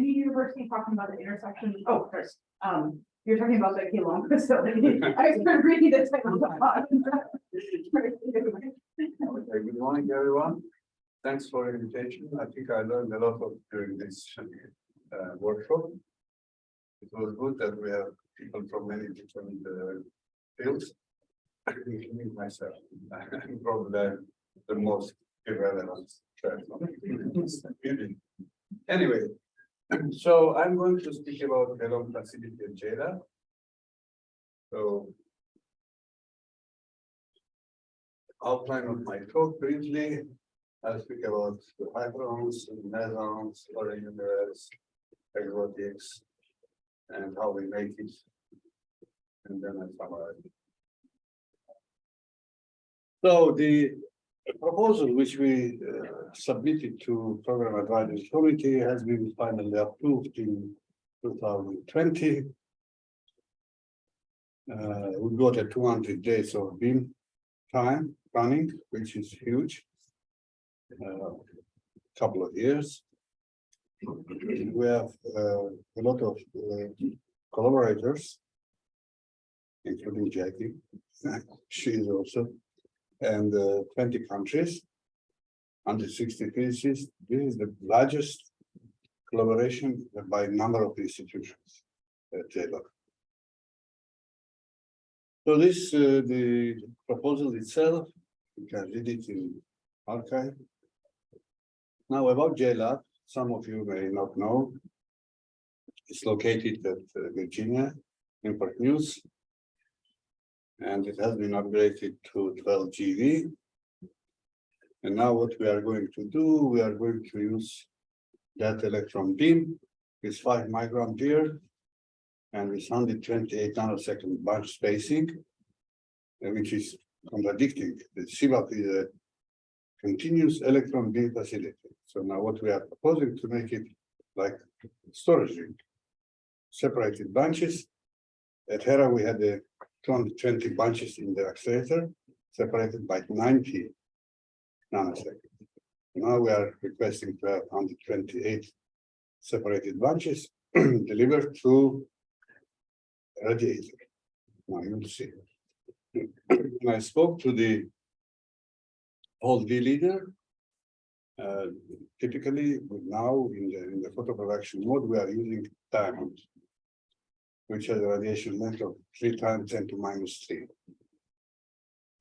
University talking about the intersection. Oh, first, you're talking about the K-Long facility. I was kind of reading the title. Good morning, everyone. Thanks for the invitation. I think I learned a lot during this workshop. It was good that we have people from many different fields, including myself. I'm probably the most irrelevant person. Anyway, so I'm going to speak about K-Long facility at JLab. So, outline of my talk briefly. I'll speak about the hydrons, mesons, polymers, exotics, and how we make it. And then I summarize. So the proposal which we submitted to Program Advisory Committee has been finally approved in 2020. We got a 200 days of beam time running, which is huge. Couple of years. We have a lot of collaborators, including Jackie. She is also, and 20 countries, 160 theses. This is the largest collaboration by number of institutions at JLab. So this the proposal itself, you can read it in archive. Now about JLab, some of you may not know. It's located at Virginia, Newport News, and it has been upgraded to 12 GeV. And now what we are going to do, we are going to use that electron beam with 5 microampere and with 128 nanosecond bunch spacing, which is contradicting. The CBAP is a continuous electron beam facility. So now what we are proposing to make it like storage ring, separated bunches. At Hera we had 220 bunches in the accelerator, separated by 90 nanoseconds. Now we are requesting to have 128 separated bunches delivered to radiator. Now you'll see. When I spoke to the whole V leader, typically now in the photo production mode, we are using diamond, which has a radiation length of 3 times 10 to minus 3.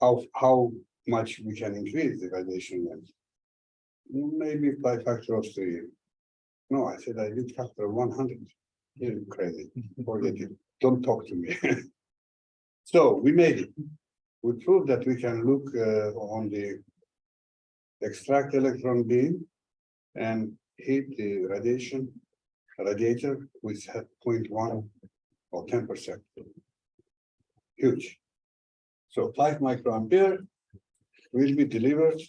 How much we can increase the radiation length? Maybe by factor of 3. No, I said I did factor 100. You're crazy. Forget it. Don't talk to me. So we made it. We proved that we can look on the extract electron beam and heat the radiator with 0.1 or 10%. Huge. So 5 microampere will be delivered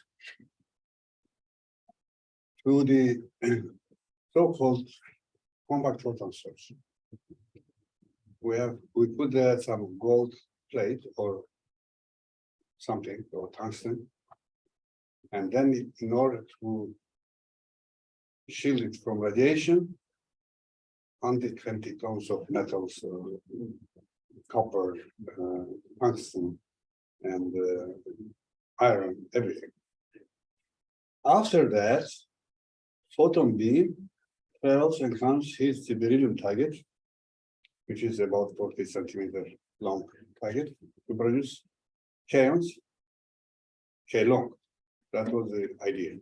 to the so-called compact photon source. We put there some gold plate or something, or tungsten, and then in order to shield it from radiation, 120 tons of metals, copper, tungsten, and iron, everything. After that, photon beam travels and comes hits the beryllium target, which is about 40 centimeter long target, to produce kaons, K-long. That was the idea.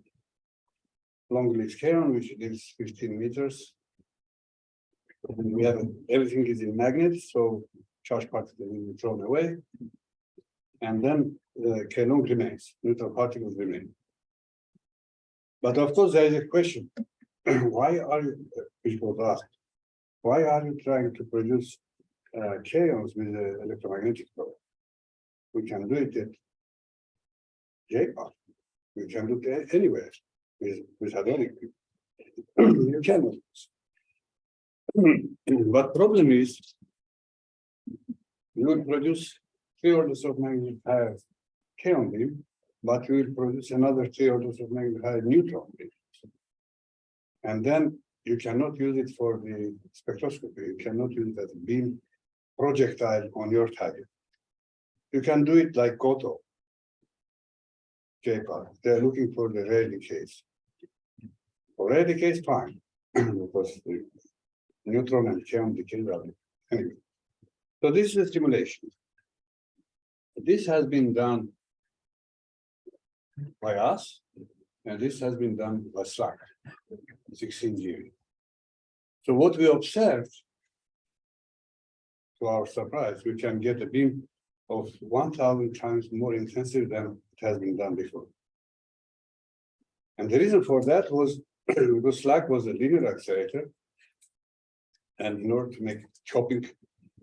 Long lived kaon, which lives 15 meters. And we have everything is in magnets, so charged particles will be thrown away. And then the K-long remains, neutral particles remain. But of course, there is a question. Why are you, which was asked, why are you trying to produce kaons with electromagnetic power? We can do it at JPAR. We can do it anywhere with hadronic. You cannot. But problem is, you will produce 3 orders of magnitude higher kaon beam, but you will produce another 3 orders of magnitude higher neutron beam. And then you cannot use it for the spectroscopy. You cannot use it as a beam projectile on your target. You can do it like Goto. JPAR. They're looking for the rare decays. For rare decays, fine, because the neutron and kaon decay value. Anyway, so this is a simulation. This has been done by us, and this has been done by SLAC, 16G. So what we observed, to our surprise, we can get a beam of 1,000 times more intensive than it has been done before. And the reason for that was because SLAC was a linear accelerator. And in order to make chopping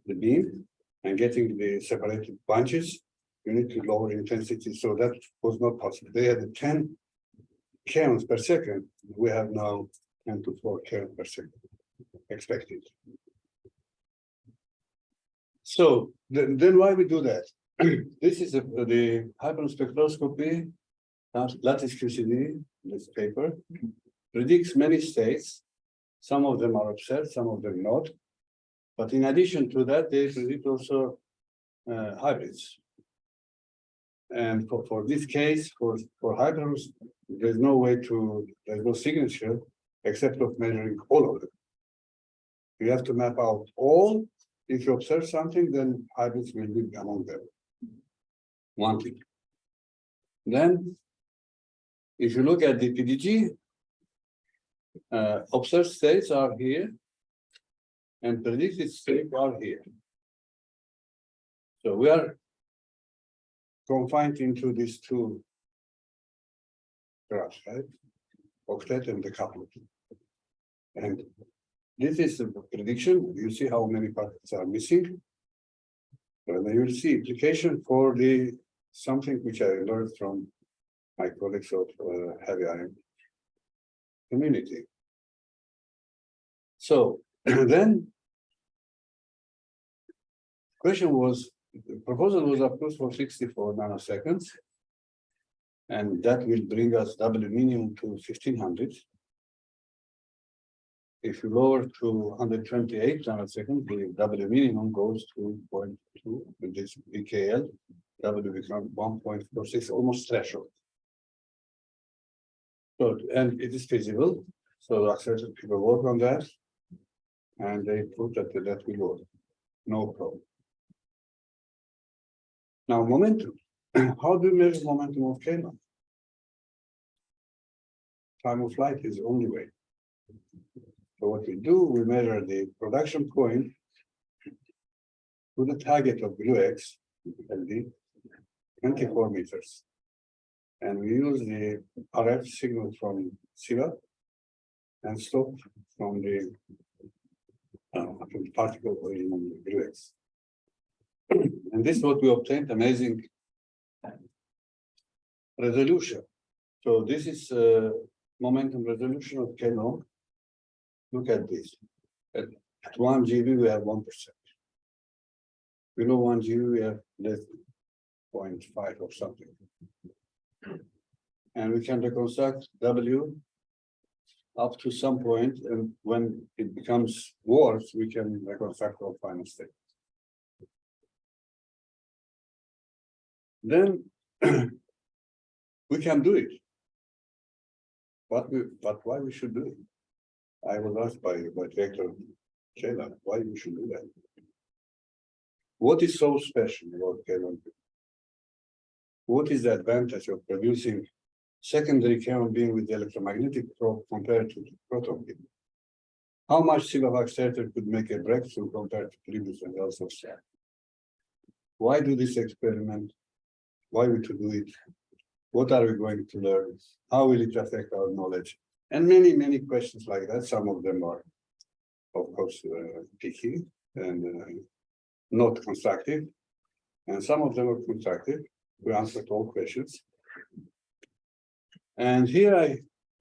the beam and getting the separated bunches, you need to lower intensity. So that was not possible. They had 10 kaons per second. We have now 10 to 4 kaons per second expected. So then why we do that? This is the Hyperton spectroscopy, lattice QCD, this paper, predicts many states. Some of them are observed, some of them not. But in addition to that, they predict also hybrids. And for this case, for hybrids, there's no way to, there's no signature except of measuring all of them. You have to map out all. If you observe something, then hybrids will be among them. One thing. Then, if you look at the PDG, observed states are here, and predicted states are here. So we are confined into these two graphs, right? Octet and the couplet. And this is the prediction. You see how many particles are missing. And then you will see implication for the something which I learned from my colleagues of heavy ion community. So then question was, the proposal was approved for 64 nanoseconds, and that will bring us W minimum to 1500. If you lower to 128 nanoseconds, the W minimum goes to 0.2 with this BKL. W becomes 1.46, almost threshold. So, and it is feasible. So accelerated people work on that, and they prove that that will work. No problem. Now, momentum. How do you measure momentum of K-line? Time of flight is the only way. So what we do, we measure the production point to the target of blue X, LD, 24 meters. And we use the RF signal from SIVA and stop from the particle in blue X. And this is what we obtained, amazing resolution. So this is momentum resolution of K-long. Look at this. At 1 GeV, we have 1%. Below 1 GeV, we have less than 0.5 or something. And we can reconstruct W up to some point, and when it becomes worse, we can reconstruct our final state. Then we can do it. But why we should do it? I was asked by Director JLab why we should do that. What is so special about K-long? What is the advantage of producing secondary kaon beam with the electromagnetic probe compared to the proton beam? How much SIVA accelerator could make a breakthrough compared to previous results of SLAC? Why do this experiment? Why we to do it? What are we going to learn? How will it affect our knowledge? And many, many questions like that. Some of them are, of course, picky and not constructive. And some of them are constructive. We answered all questions. And here I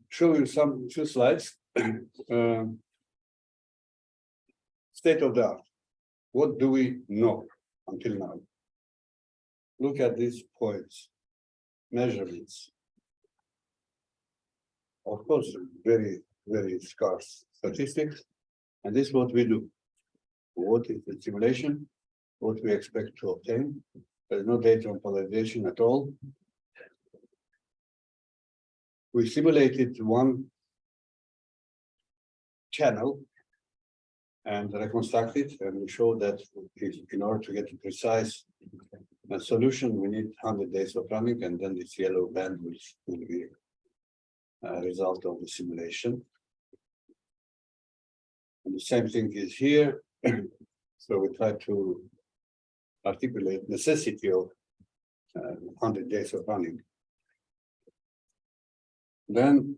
show you few slides. State of the art. What do we know until now? Look at these points, measurements. Of course, very, very scarce statistics, and this is what we do. What is the simulation? What we expect to obtain? There's no data on polarization at all. We simulated one channel and reconstruct it, and we show that in order to get a precise solution, we need 100 days of running, and then this yellow band will be a result of the simulation. And the same thing is here. So we try to articulate necessity of 100 days of running. Then,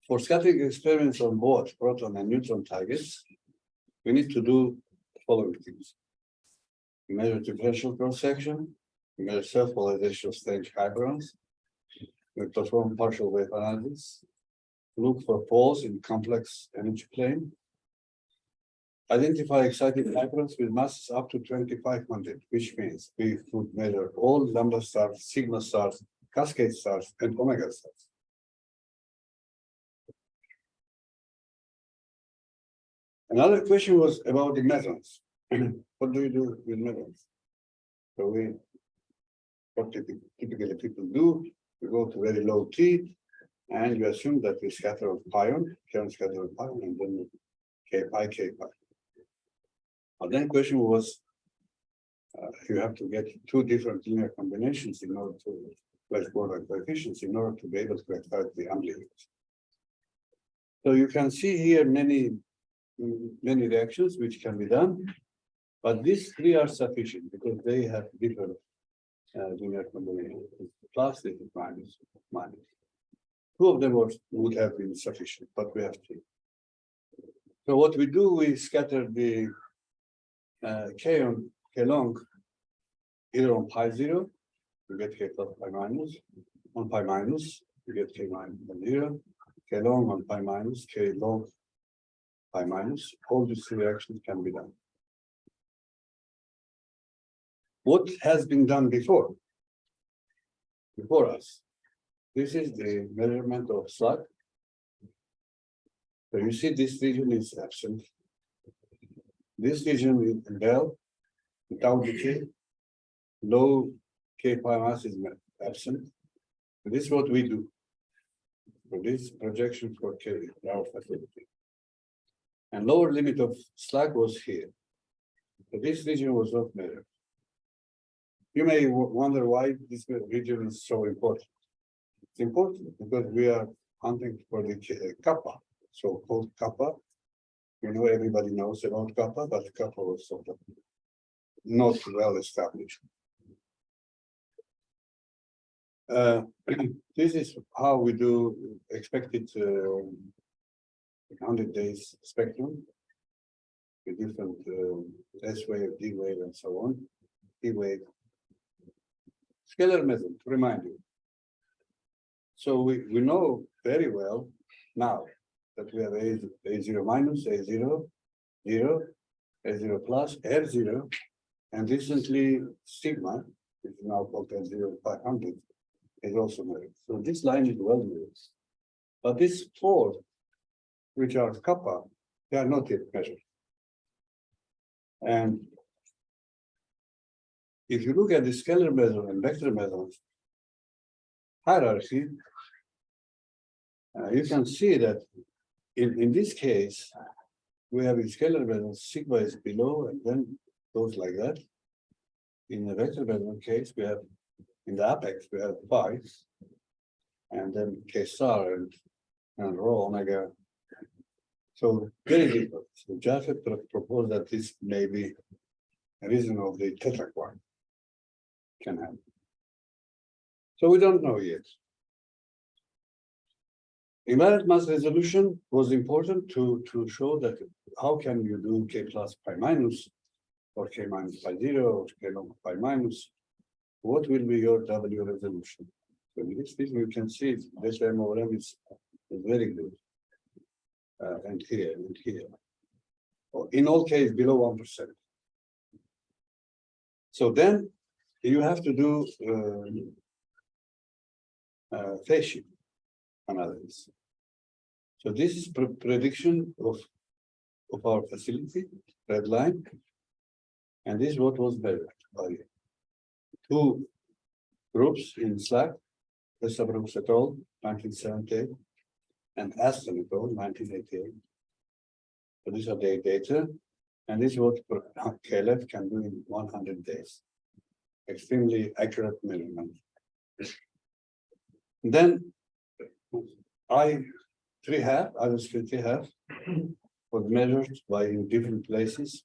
for scattering experiments on both proton and neutron targets, we need to do the following things. We measure differential cross-section, we measure self-polarization of strange hyperons, we perform partial wave analysis, look for poles in complex energy plane, identify excited hyperons with masses up to 2500, which means we could measure all lambda stars, sigma stars, cascade stars, and omega stars. Another question was about the mesons. What do you do with mesons? So what typically people do, we go to very low T, and you assume that we scatter of pion, can scatter of pion, and then K pi, K pi. And then question was, you have to get two different linear combinations in order to place border coefficients in order to be able to extract the amplitudes. So you can see here many reactions which can be done, but these three are sufficient because they have different linear combinations, plus, minus. Two of them would have been sufficient, but we have three. So what we do, we scatter the K long either on pi 0, we get K plus pi minus, on pi minus, we get K minus 0, K long on pi minus, K long pi minus. All these reactions can be done. What has been done before us? This is the measurement of slug. So you see this region is absent. This region is bell, without decay, low K pi mass is absent. And this is what we do. For this projection for K, our facility. And lower limit of slug was here. So this region was not measured. You may wonder why this region is so important. It's important because we are hunting for the kappa, so-called kappa. You know, everybody knows about kappa, but kappa was sort of not well established. This is how we do expected 100 days spectrum with different S wave, D wave, and so on. D wave. Scalar method, to remind you. So we know very well now that we have A0 minus, A0, 0, A0 plus, F0, and recently sigma, which is now called F0 500, is also measured. So this line is well measured. But these four, which are kappa, they are not yet measured. And if you look at the scalar measure and vector measure hierarchy, you can see that in this case, we have a scalar measure, sigma is below and then goes like that. In the vector measure case, we have in the apex, we have pi, and then K star and rho omega. So very different. So Jaffe proposed that this may be a reason of the tetraquark can happen. So we don't know yet. Invariant mass resolution was important to show that how can you do K plus pi minus or K minus pi 0 or K long pi minus. What will be your W resolution? So in this thing you can see this MOM is very good. And here. In all cases below 1%. So then you have to do phase shift analysis. So this is prediction of our facility, red line. And this is what was measured by two groups in Slack, Professor Brooks et al., 1978, and Aston et al., 1988. So these are their data, and this is what JLab can do in 100 days. Extremely accurate measurement. Then I was 3 half was measured by in different places.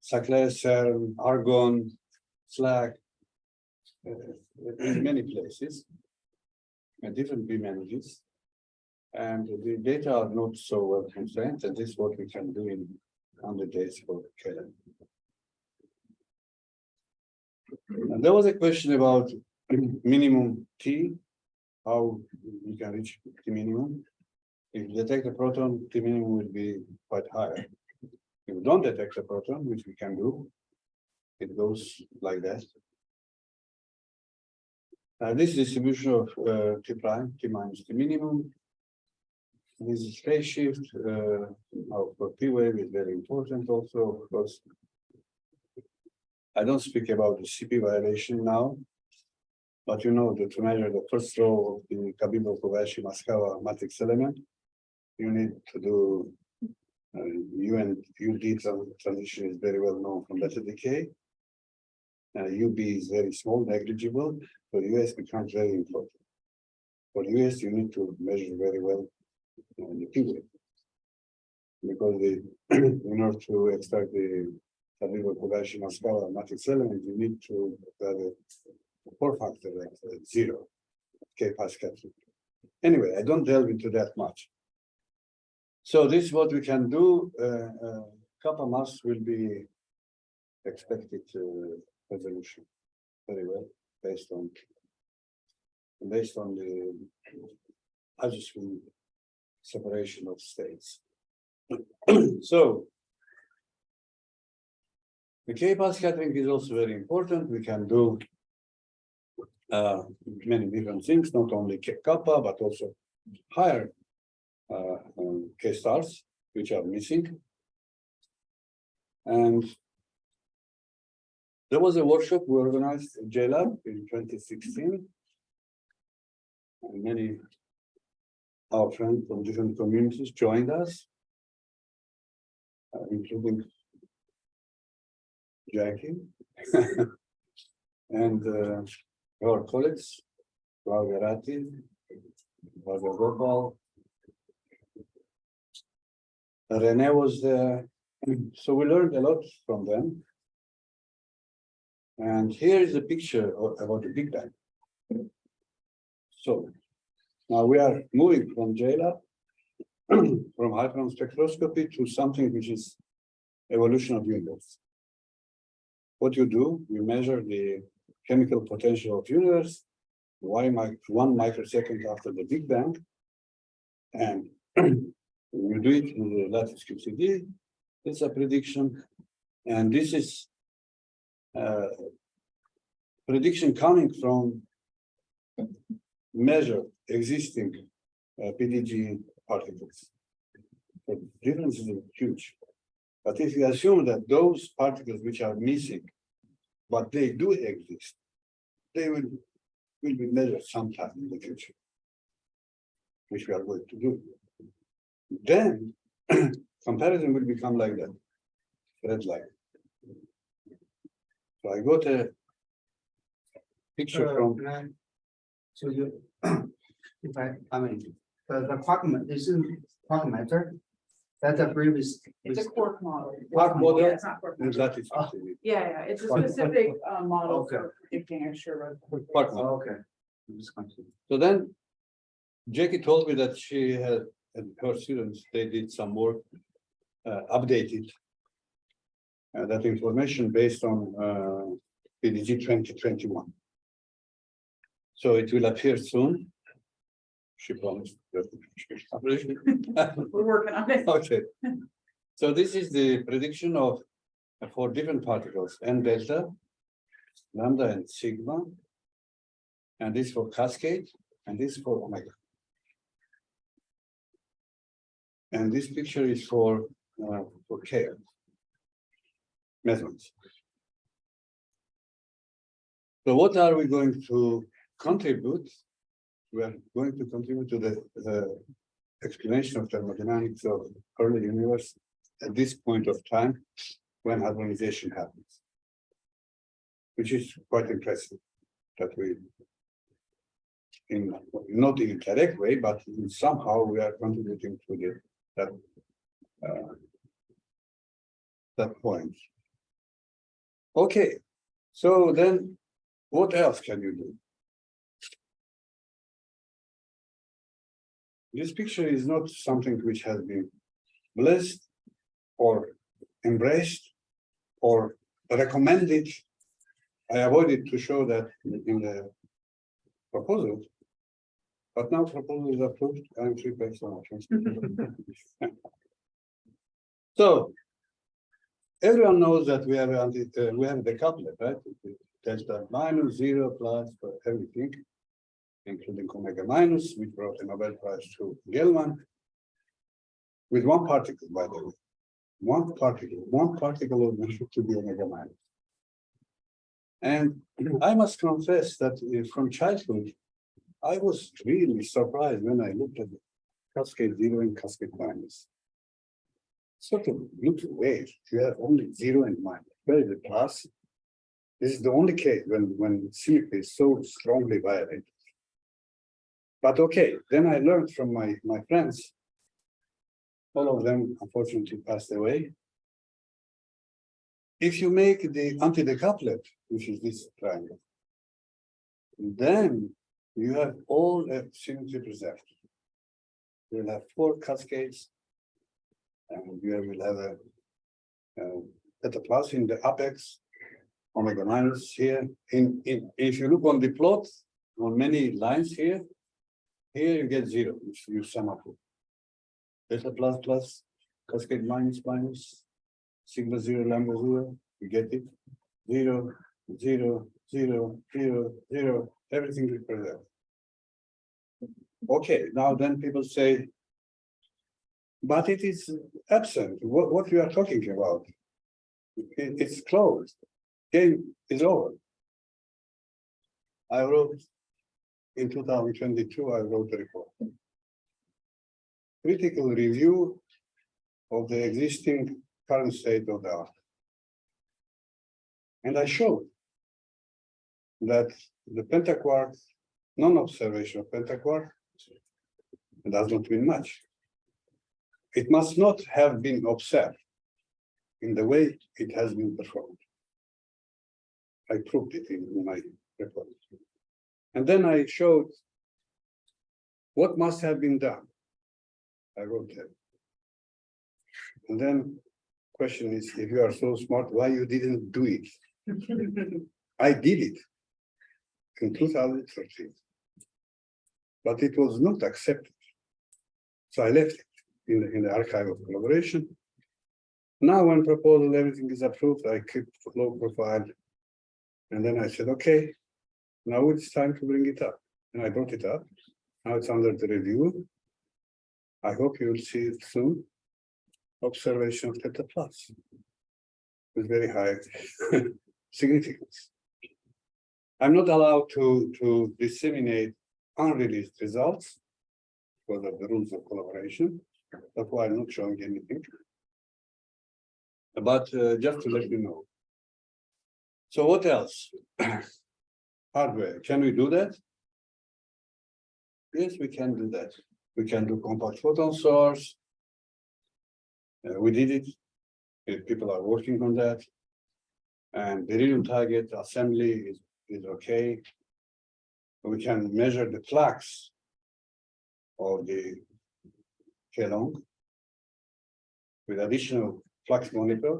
Saclay, CERN, Argon, Slack, in many places, and different beam energies. And the data are not so well constrained, and this is what we can do in 100 days for JLab. And there was a question about minimum T, how we can reach the minimum. If you detect a proton, the minimum will be quite high. If we don't detect a proton, which we can do, it goes like that. This distribution of T prime, T minus the minimum. This is phase shift. For P wave is very important also, of course. I don't speak about the CP violation now, but you know that to measure the first row of the Kabibov-Kobayashi-Maskawa matrix element, you need to do U and UD transition is very well known from beta decay. UB is very small, negligible. For US becomes very important. For US, you need to measure very well the P wave, because in order to extract the Kabibov-Kobayashi-Maskawa matrix element, you need to have a 4 factor at 0 K Pascal. Anyway, I don't delve into that much. So this is what we can do. Kappa mass will be expected resolution very well based on the adjustment separation of states. So the K-path scattering is also very important. We can do many different things, not only kappa, but also higher K stars, which are missing. And there was a workshop we organized at JLab in 2016. And many our friends from different communities joined us, including Jackie and our colleagues, Rati, Gopal, Rene was there. So we learned a lot from them. And here is a picture about the Big Bang. So now we are moving from JLab, from hypertron spectroscopy to something which is evolution of universe. What you do, you measure the chemical potential of universe 1 microsecond after the Big Bang, and you do it in the lattice QCD. It's a prediction, and this is prediction coming from measured existing PDG particles. The difference is huge. But if you assume that those particles which are missing, but they do exist, they will be measured sometime in the future, which we are going to do. Then comparison will become like that, red line. So I got a picture from. So you, if I mean, the quark, this is quark matter. That's a previous. It's a quark model. Quark model? Yeah, it's not quark. And that is Yeah, it's a Quark. specific model Okay. for predicting extra. Quark model. Oh, okay. I'm just confused. So then Jackie told me that she had, and her students, they did some work, updated that information based on PDG 2021. So it will appear soon. She promised. We're working on it. Okay. So this is the prediction of for different particles, n delta, lambda, and sigma. And this for cascade, and this for omega. And this picture is for K measurements. So what are we going to contribute? We are going to contribute to the explanation of thermodynamics of early universe at this point of time when hadronization happens, which is quite impressive that we, in not in a direct way, but somehow we are contributing to that point. Okay, so then what else can you do? This picture is not something which has been blessed or embraced or recommended. I avoided to show that in the proposal, but now proposal is approved. I'm free by so much. So everyone knows that we have the couplet, right? Delta minus 0 plus for everything, including omega minus, which brought a Nobel Prize to Gelman, with one particle, by the way. One particle of measured to be omega minus. And I must confess that from childhood, I was really surprised when I looked at the cascade 0 and cascade minus. Sort of looked weird. You have only 0 and minus. Where is the plus? This is the only case when symmetry is so strongly violated. But okay, then I learned from my friends, all of them unfortunately passed away. If you make the antidecouplet, which is this triangle, then you have all the symmetry preserved. You'll have 4 cascades, and you will have a beta plus in the apex, omega minus here. If you look on the plot, on many lines here you get 0, if you sum up. Beta plus plus, cascade minus minus, sigma 0, lambda 0, you get it. 0, 0, 0, 0, 0, everything is preserved. Okay, now then people say, but it is absent. What you are talking about? It's closed. Game is over. I wrote in 2022, I wrote a report. Critical review of the existing current state of the art. And I showed that the pentaquark, non-observation of pentaquark, does not mean much. It must not have been observed in the way it has been performed. I proved it in my report. And then I showed what must have been done. I wrote that. And then question is, if you are so smart, why you didn't do it? I did it in 2013, but it was not accepted. So I left it in the archive of collaboration. Now when proposal, everything is approved, I keep low profile. And then I said, okay, now it's time to bring it up. And I brought it up. Now it's under the review. I hope you will see it soon. Observation of theta plus with very high significance. I'm not allowed to disseminate unreleased results because of the rules of collaboration. That's why I'm not showing anything. But just to let you know. So what else? Hardware, can we do that? Yes, we can do that. We can do compact photon source. We did it. People are working on that. And beryllium target assembly is okay. We can measure the flux of the K-long with additional flux monitor.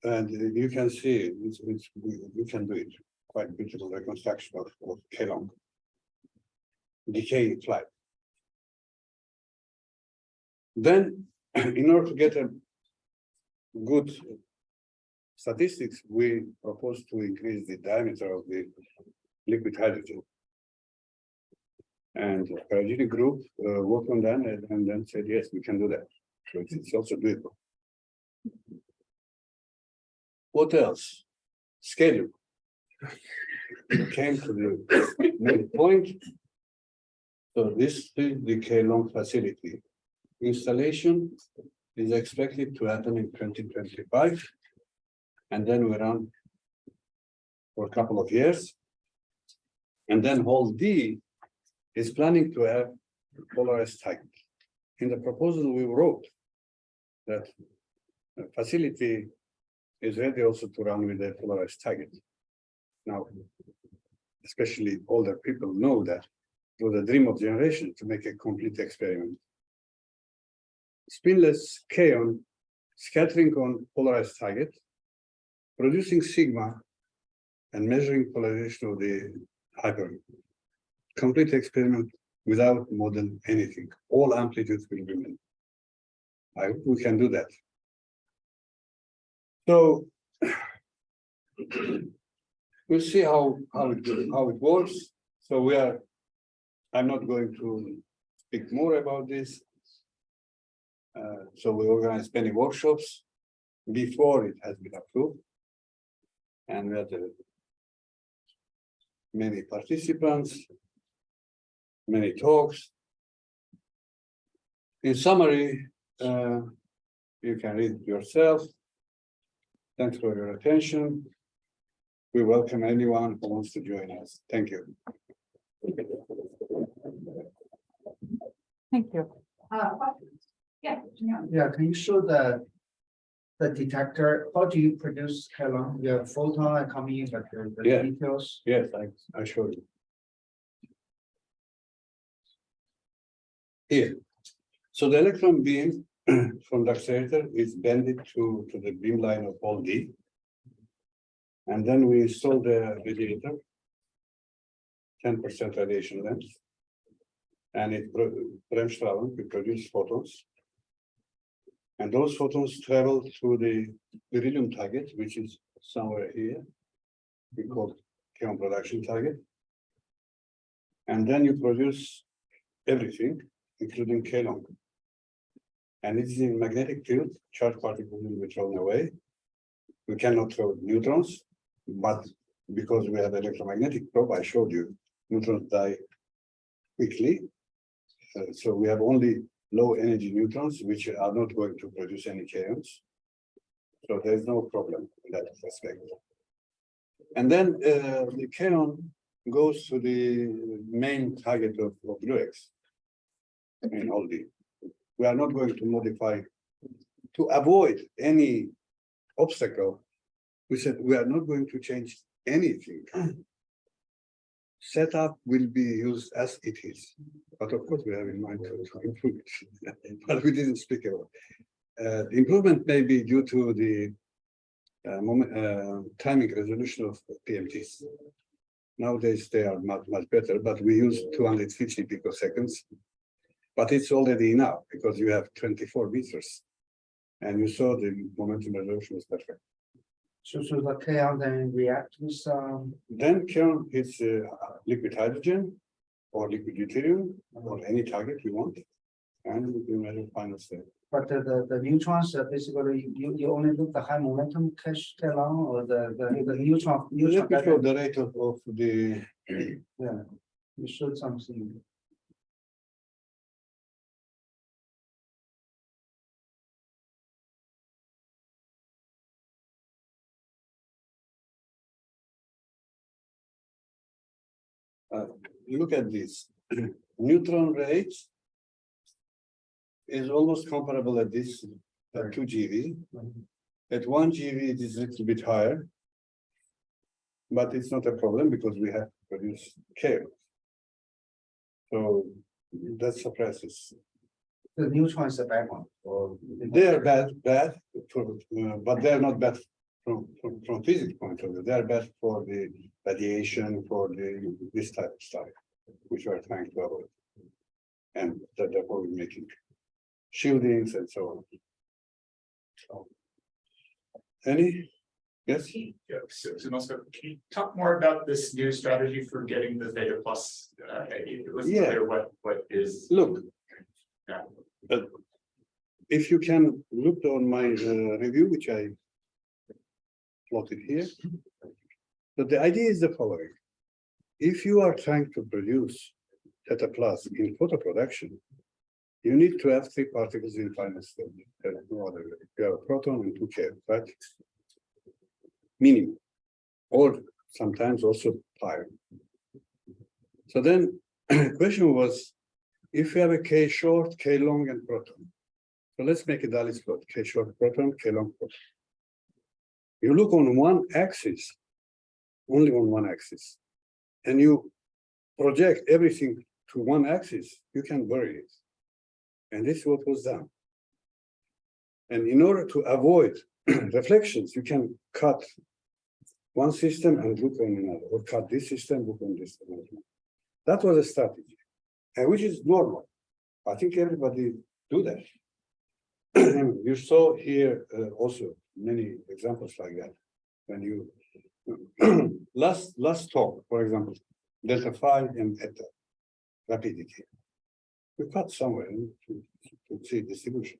And you can see we can do it. Quite beautiful reconstruction of K-long. Decay flight. Then, in order to get a good statistics, we propose to increase the diameter of the liquid hydrogen. And the Paragini group worked on that and then said, yes, we can do that. So it's also doable. What else? Schedule. Came to the main point. So this is the K-Long facility. Installation is expected to happen in 2025. And then we run for a couple of years. And then Hall D is planning to have polarized target. In the proposal we wrote that the facility is ready also to run with a polarized target. Now, especially older people know that it was a dream of generation to make a complete experiment. Spinless kaon scattering on polarized target, producing sigma and measuring polarization of the hyperwave. Complete experiment without model anything. All amplitudes will remain. I hope we can do that. So we'll see how it works. So I'm not going to speak more about this. So we organized many workshops before it has been approved. And we had many participants, many talks. In summary, you can read it yourself. Thanks for your attention. We welcome anyone who wants to join us. Thank you. Thank you. Questions? Yeah. Yeah, can you show the detector? How do you produce K-long? You have photon coming in, but the Yeah. details. Yes, I showed you. Here. So the electron beam from the accelerator is bended to the beam line of Hall D. And then we install the radiator, 10% radiation length. And it we produce photons. And those photons travel to the beryllium target, which is somewhere here. We call kaon production target. And then you produce everything, including K-long. And it is in magnetic field, charged particles will be thrown away. We cannot throw neutrons, but because we have electromagnetic probe, I showed you, neutrons die quickly. So we have only low energy neutrons, which are not going to produce any kaons. So there's no problem in that respect. And then the kaon goes to the main target of X in all the. We are not going to modify to avoid any obstacle. We said we are not going to change anything. Setup will be used as it is, but of course we have in mind to improve it. But we didn't speak about it. The improvement may be due to the timing resolution of PMTs. Nowadays they are much better, but we use 250 picoseconds. But it's already enough because you have 24 meters, and you saw the momentum resolution is perfect. So the kaon then react with Then kaon is liquid hydrogen or liquid deuterium or any target you want, and you measure final state. but the neutrons basically you only look the high momentum K-long or the neutron. Let me show the rate of the. Yeah, you showed something. Look at this. Neutron rate is almost comparable at this 2 GeV. At 1 GeV, it is a little bit higher, but it's not a problem because we have to produce K. So that suppresses. The neutron is a bad one. Or They are bad, but they are not bad from physics point of view. They are bad for the radiation, for this type of stuff, which we are trying to avoid. And therefore we're making shieldings and so on. So, any Yes, And also, can you talk more about this new strategy for getting the Theta Plus? It wasn't Yeah. clear what is. look. Yeah. If you can look on my review, which I plotted here. But the idea is the following. If you are trying to produce Theta Plus in photo production, you need to have 3 particles in final state. There is no other way. You have a proton and 2 K, right? Minimum. Or sometimes also pi. So then question was, if you have a K short, K long, and proton. So let's make a Dali's plot, K short proton, K long proton. You look on one axis, only on one axis, and you project everything to one axis, you can bury it. And this is what was done. And in order to avoid reflections, you can cut one system and look on another, or cut this system, look on this. That was a strategy, and which is normal. I think everybody do that. You saw here also many examples like that. When you last talk, for example, delta phi and eta rapidity. We cut somewhere to see distribution.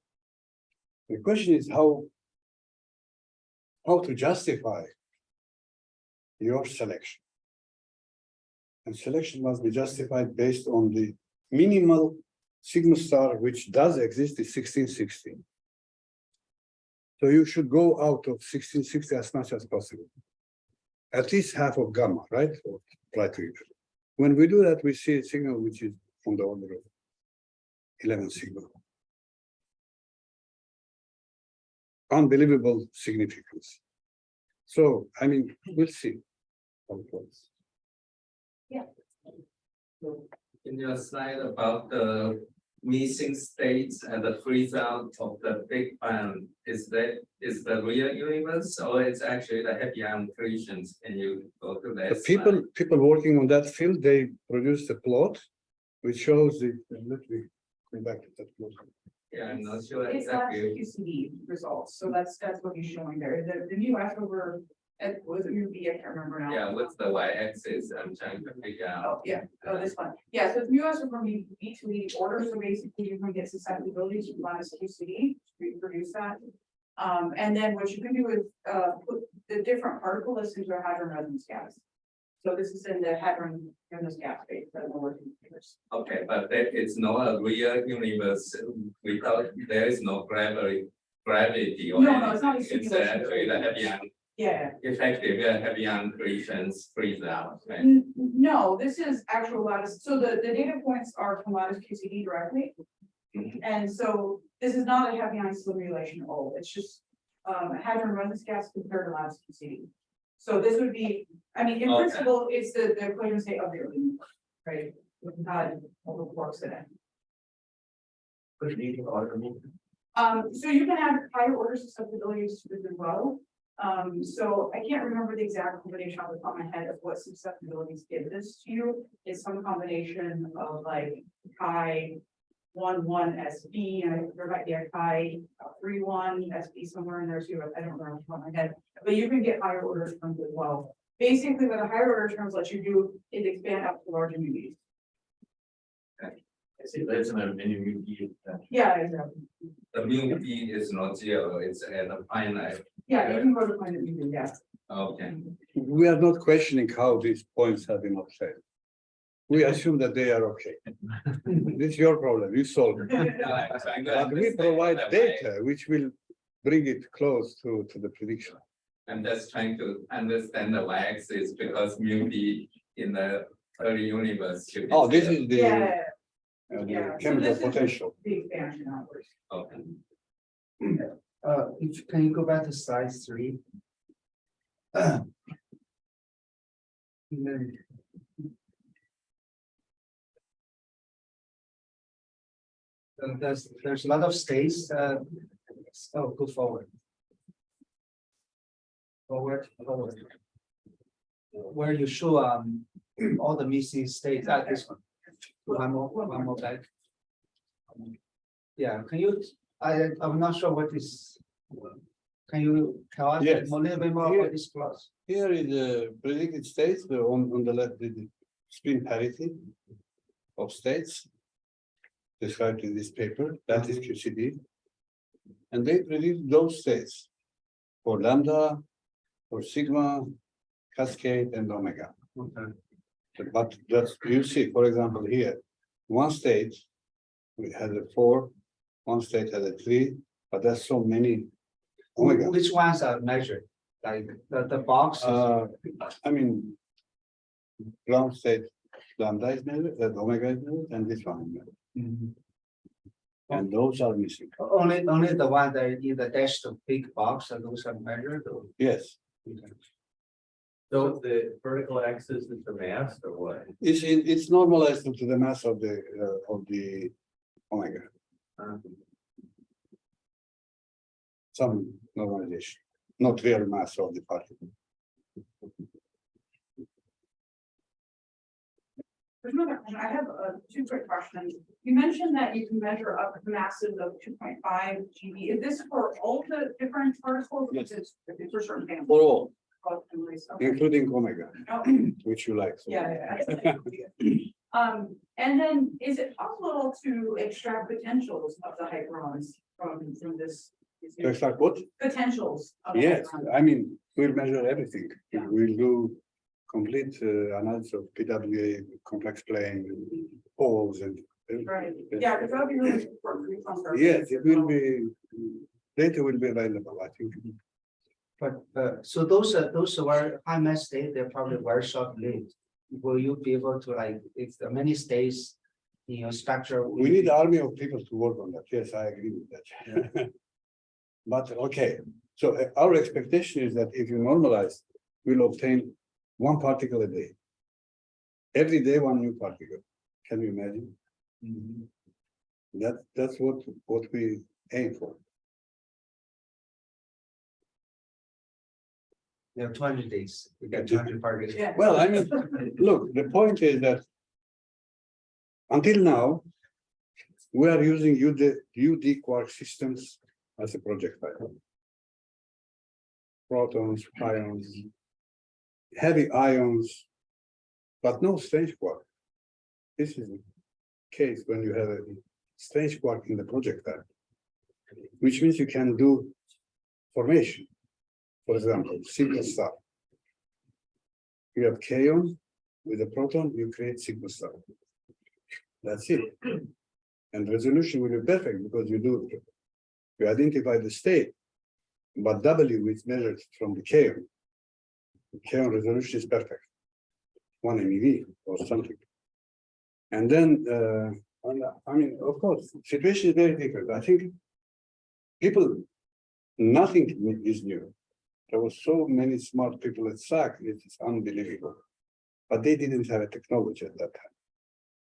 The question is how to justify your selection. And selection must be justified based on the minimal sigma star, which does exist, is 1616. So you should go out of 1660 as much as possible. At least half of gamma, right? Or try to. When we do that, we see a signal which is on the order of 11 sigma. Unbelievable significance. So, I mean, we'll see how it works. In your slide about the missing states and the freeze out of the Big Bang, is the real universe or it's actually the happy ion collisions? Can you go to that? The people working on that field, they produced a plot which shows the. Let me come back to that plot. Yeah, I'm not sure It's last exactly. QCD results, so that's what he's showing there. The new S over, was it UV, I can't remember now. Yeah, what's the y-axis? I'm trying to figure out. Oh, yeah, oh, this one. Yeah, so it's mu S over B to the order, so basically you're gonna get susceptibilities to minus QCD, reproduce that. And then what you can do is, put the different particle lists into a hadron resonance gas. So this is in the hadron resonance gas phase that we're working with. Okay, but that is not a real universe without, there is no gravity or No, it's not a anything. It's simulation. actually the happy ion, Yeah. effective happy ion collisions freeze out, right? No, this is actual lattice. So the data points are from lattice QCD directly. Mhm. And so this is not a heavy ion simulation at all. It's just a hadron resonance gas compared to lattice QCD. So this would be, I mean, in Okay. principle, it's the equation state of the early universe, right? With not all the quarks in it. So you can have higher order susceptibilities to this as well. So I can't remember the exact combination off the top of my head of what susceptibilities give this to you. It's some combination of like chi 1,1 SB, and there might be a chi 3,1 SB somewhere in there too. I don't remember off the top of my head, but you can get higher order terms as well. Basically, what a higher order terms let you do is expand up to larger units. I see there's another menu. Yeah, exactly. The mu p is not zero, it's at a finite. Yeah, you can go to find it, you can, yeah. Okay. We are not questioning how these points have been obtained. We assume that they are okay. This is your problem, you solve it. But we provide data which will bring it close to the prediction. I'm just trying to understand the y-axis because mu p in the early universe. should be Oh, this zero. is the Yeah, the yeah. So chemical this is potential. the expansion outwards. Okay. Can you go back to slide 3? There's a lot of states. Oh, go forward. Forward. Where you show all the missing states. This one. One more back. Yeah, can you? I'm not sure what is. Can you tell us Yes. a little bit more Here. about this plot? Here is the predicted states, on the left, the spin parity of states. Described in this paper, that is QCD. And they predict those states for lambda, for sigma, cascade, and omega. Okay. But just, you see, for example, here, one state, we has a 4, one state has a 3, but there's so many omega. Which ones are measured? Like the box? I mean, ground state lambda is measured, that omega is measured, and this one is measured. Mhm. And those are missing. Only the one that in the dashed big box, and those are measured or? Yes, So the vertical axis is the mass or what? it's normalized to the mass of the omega. Some normalization, not real mass of the particle. There's another question. I have two quick questions. You mentioned that you can measure up masses of 2.5 GeV. Is this for all the different particles? Yes. It's for certain families. For all, Okay. including omega, Oh, which you like. so. yeah. And then is it possible to extract potentials of the hyperons from this? To extract what? Potentials. Of the Yes, hyperons? I mean, we'll measure everything. Yeah. We'll do complete analysis of PWA, complex plane, poles and. Right, yeah, because that would be really important. for us. Yes, it will be, data will be available, I think. But so those were high mass state, they're probably very short lived. Will you be able to like, if the many states in your structure? We need an army of people to work on that. Yes, I agree with that. But okay, so our expectation is that if you normalize, we'll obtain one particle a day. Every day, one new particle. Can you imagine? Mhm. That's what we aim for. You have 200 days, we got 200 parties. Yeah. Well, I mean, look, the point is that until now, we are using UD quark systems as a projectile. Protons, ions, heavy ions, but no strange quark. This is the case when you have a strange quark in the projectile, which means you can do formation. For example, sigma star. You have kaon with a proton, you create sigma star. That's it. And resolution will be perfect because you identify the state, but W is measured from the kaon. The kaon resolution is perfect. 1 MeV or something. And then, I mean, of course, situation is very different. I think nothing is new. There were so many smart people at SAC, it is unbelievable. But they didn't have a technology at that time,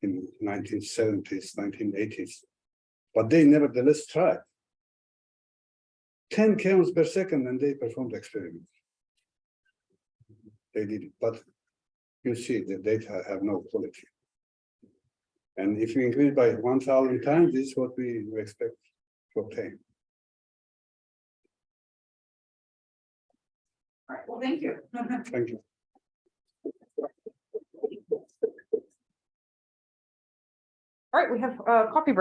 in 1970s, 1980s. But they nevertheless tried. 10 kaons per second, and they performed experiments. They did it, but you see the data have no quality. And if you increase by 1,000 times, this is what we expect to obtain. All right, well, thank you. Thank you. All right, we have a coffee break.